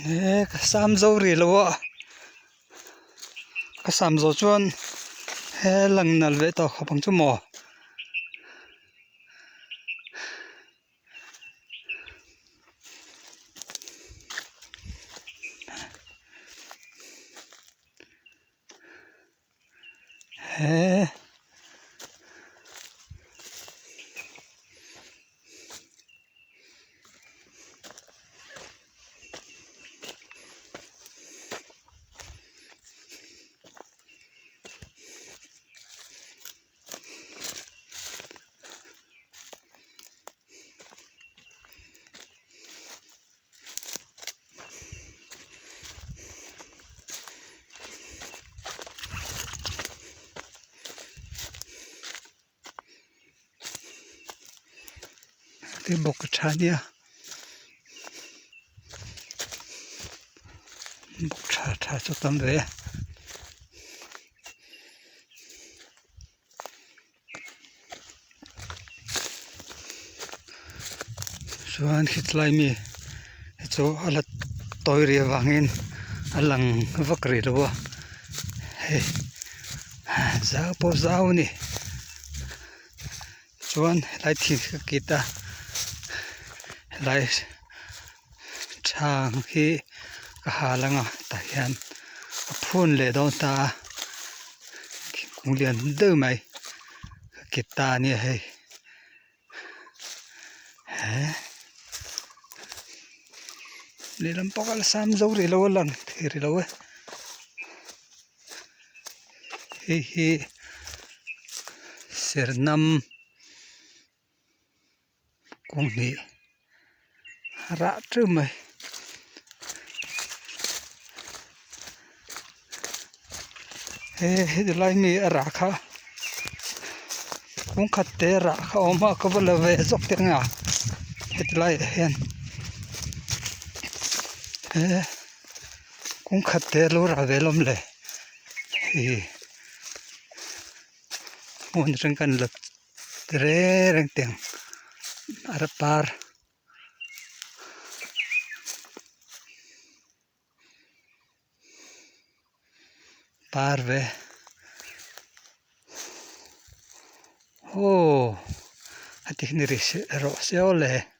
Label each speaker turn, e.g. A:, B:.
A: cái sam dâu rì lo cái sam dâu chuan he lần nal ve to khapang chu mo he cái bọc trà nha bọc trà cho tâm về xuân khít lại mi chỗ ala tôi rìa vangin alang vắc rìa đâu hey giá po giá nè xuân lại thì kita lại chàng khi hà lăng à tại hiện phun lệ đâu ta cũng liền đỡ mày kita nè hey để làm bóc al sam dâu rồi lâu lần thì rồi lâu hi hi ser năm cũng nghĩ rã trừ mày he lại mi rã khá cũng khát té rã khá mà có bao giờ về dọc tiếng à hết lại hen cũng khát té lúa rã về lắm lệ thì muốn răng cần lực tre răng tiếng ở par par về oh hati ni ris ro se ole